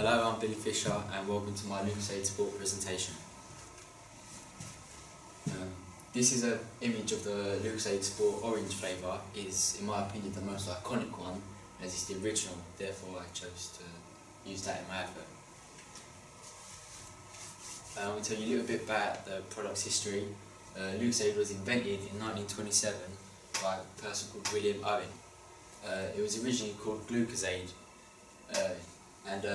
Hello, I'm Billy Fisher and welcome to my Lucozade Sport presentation. This is an image of the Lucozade Sport orange flavour. Is, in my opinion, the most iconic one as it's the original, therefore I chose to use that in my advert. I will tell you a little bit about the product's history. Lucozade was invented in 1927 by a person called William Owen. It was originally called Lucozade and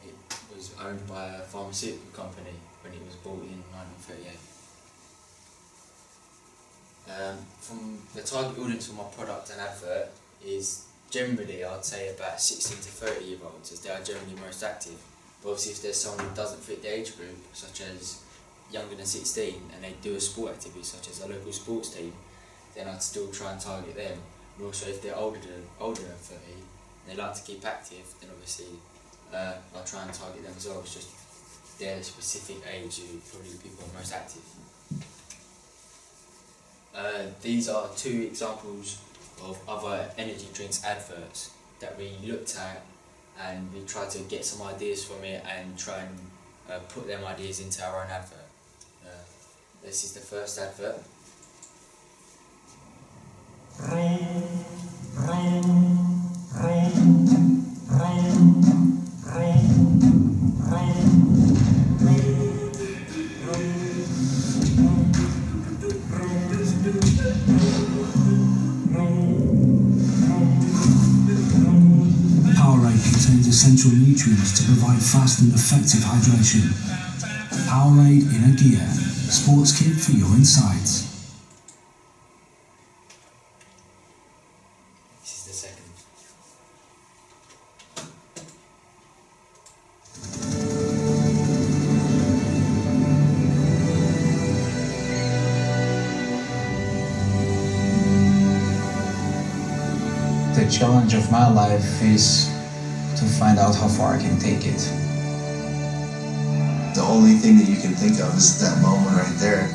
it was owned by a pharmaceutical company when it was bought in 1938. From the target audience for my product and advert is generally, I'd say, about 16 to 30 year olds, as they are generally most active. But obviously if there's someone who doesn't fit the age group, such as younger than 16, and they do a sport activity such as a local sports team, then I'd still try and target them. And also if they're older than 30 and they like to keep active, then obviously I'll try and target them as well. It's just their specific age who probably the people are most active. These are two examples of other energy drinks adverts that we looked at, and we tried to get some ideas from it and try and put them ideas into our own advert. This is the first advert. Powerade contains essential nutrients to provide fast and effective hydration. Powerade in a gear, sports kit for your insides. This is the second. The challenge of my life is to find out how far I can take it. The only thing that you can think of is that moment right there.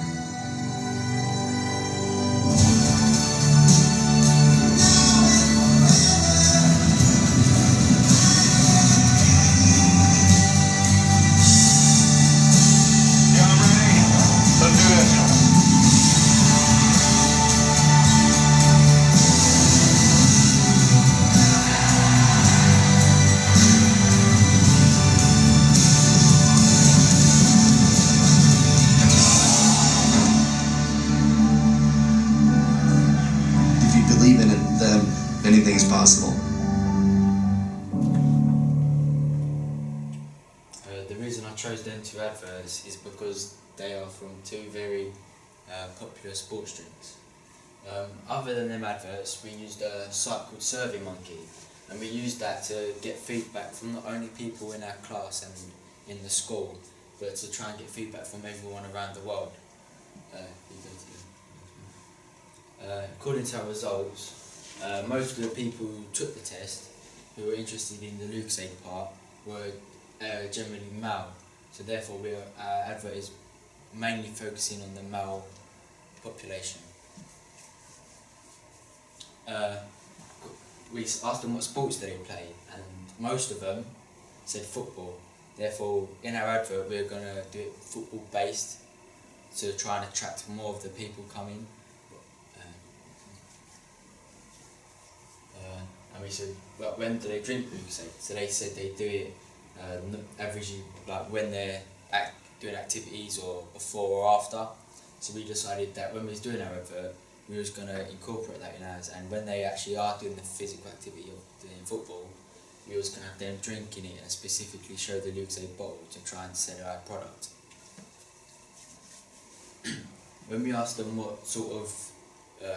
Yeah, I'm ready. Let's do this. If you believe in it, then anything is possible. The reason I chose them two adverts is because they are from two very popular sports drinks. Other than them adverts, we used a site called SurveyMonkey, and we used that to get feedback from not only people in our class and in the school, but to try and get feedback from everyone around the world. According to our results, most of the people who took the test, who were interested in the Lucozade part, were generally male. So therefore our advert is mainly focusing on the male population. We asked them what sports they play, and most of them said football. Therefore, in our advert, we're going to do it football based to try and attract more of the people coming. And we said, well, when do they drink Lucozade? So they said they do it averagely like when they're doing activities or before or after. So we decided that when we was doing our advert, we was going to incorporate that in ours, and when they actually are doing the physical activity of doing football, we was going to have them drinking it and specifically show the Lucozade bottle to try and sell our product. When we asked them what sort of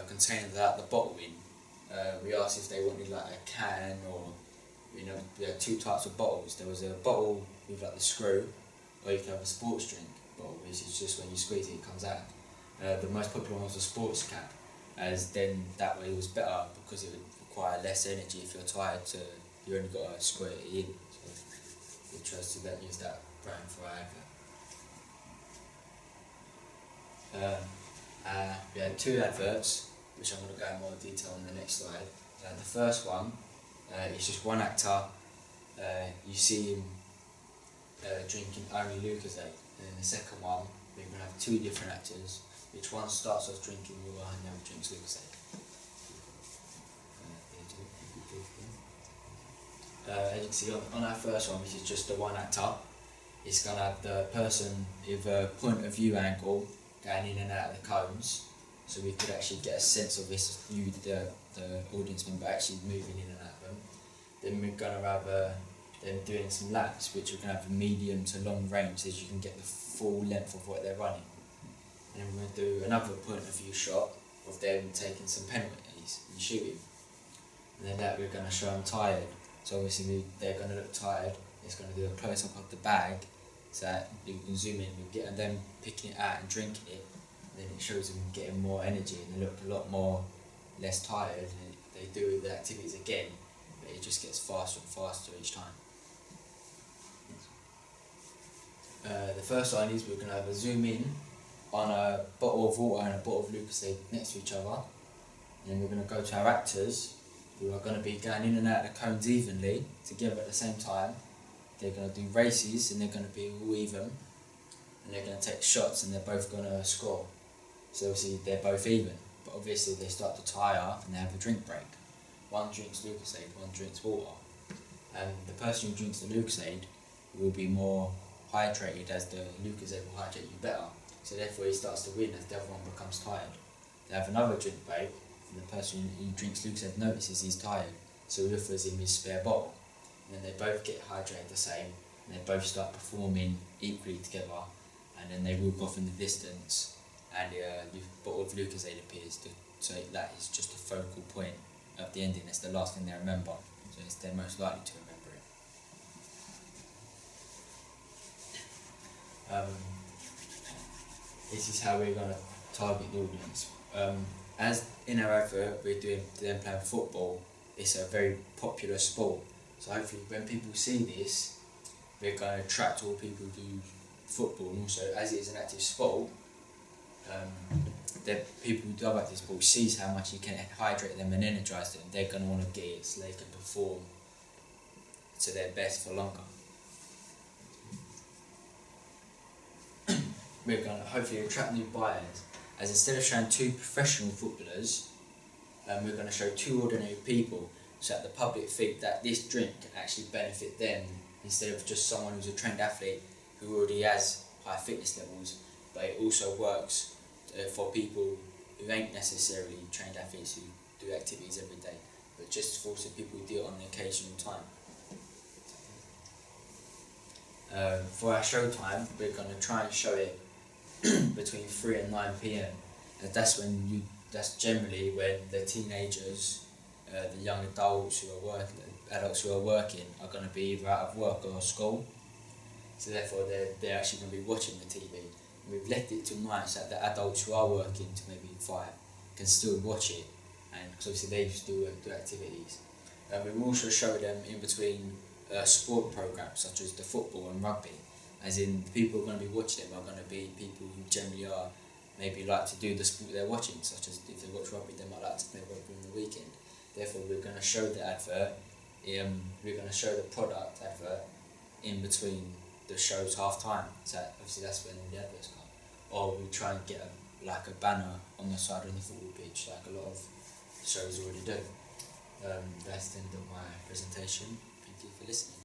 container they like the bottle in, we asked if they wanted like a can or, we had two types of bottles. There was a bottle with like the screw, or you could have a sports drink bottle, which is just when you squeeze it, it comes out. The most popular one was a sports cap, as then that way it was better because it would require less energy if you're tired you only got to squirt it in. So we chose to then use that brand for our advert. We had two adverts, which I'm going to go in more detail in the next slide. The first one is just one actor you see him drinking only Lucozade, and then the second one we're going to have two different actors, which one starts off drinking water and the other drinks Lucozade. As you can see on our first one, which is just the one actor, it's going to have the person with a point of view angle going in and out of the cones, so we could actually get a sense of this, you the audience member actually moving in and out of them. Then we're going to have them doing some laps, which we're going to have a medium to long range, so you can get the full length of what they're running. And then we're going to do another point of view shot of them taking some penalties and shooting. And then that we're going to show them tired. So obviously they're going to look tired. It's going to do a close up of the bag, so that you can zoom in and get them picking it out and drinking it. And then it shows them getting more energy and they look a lot more less tired. And they do the activities again, but it just gets faster and faster each time. The first one is we're going to have a zoom in on a bottle of water and a bottle of Lucozade next to each other, and then we're going to go to our actors, who are going to be going in and out of the cones evenly together at the same time. They're going to do races and they're going to be all even, and they're going to take shots and they're both going to score. So obviously they're both even, but obviously they start to tire and they have a drink break. One drinks Lucozade, one drinks water, and the person who drinks the Lucozade will be more hydrated, as the Lucozade will hydrate you better, so therefore he starts to win as the other one becomes tired. They have another drink break, and the person who drinks Lucozade notices he's tired, so he offers him his spare bottle, and then they both get hydrated the same, and they both start performing equally together, and then they walk off in the distance, and the bottle of Lucozade appears, so that is just a focal point of the ending. It's the last thing they remember, so it's they're most likely to remember it. This is how we're going to target the audience. As in our advert, we're doing them playing football. It's a very popular sport, so hopefully when people see this, we're going to attract all people who do football, and also as it is an active sport, the people who do active sport sees how much you can hydrate them and energise them. They're going to want to get it so they can perform to their best for longer. We're going to hopefully attract new buyers, as instead of showing two professional footballers, we're going to show two ordinary people, so that the public think that this drink can actually benefit them, instead of just someone who's a trained athlete who already has high fitness levels, but it also works for people who ain't necessarily trained athletes who do activities every day, but just for some people who do it on an occasional time. For our show time, we're going to try and show it between 3 and 9 PM, and that's generally when the teenagers, the young adults who are working are going to be either out of work or school, so therefore they're actually going to be watching the TV. And we've left it till 9 so that the adults who are working to maybe 5 can still watch it, and because obviously they still do activities. We will also show them in between sport programs such as the football and rugby, as in the people who are going to be watching them are going to be people who generally are maybe like to do the sport they're watching, such as if they watch rugby they might like to play rugby on the weekend. Therefore we're going to show the advert, we're going to show the product advert in between the show's half time, so obviously that's when the adverts come. Or we try and get a banner on the side of the football pitch like a lot of shows already do. That's the end of my presentation. Thank you for listening.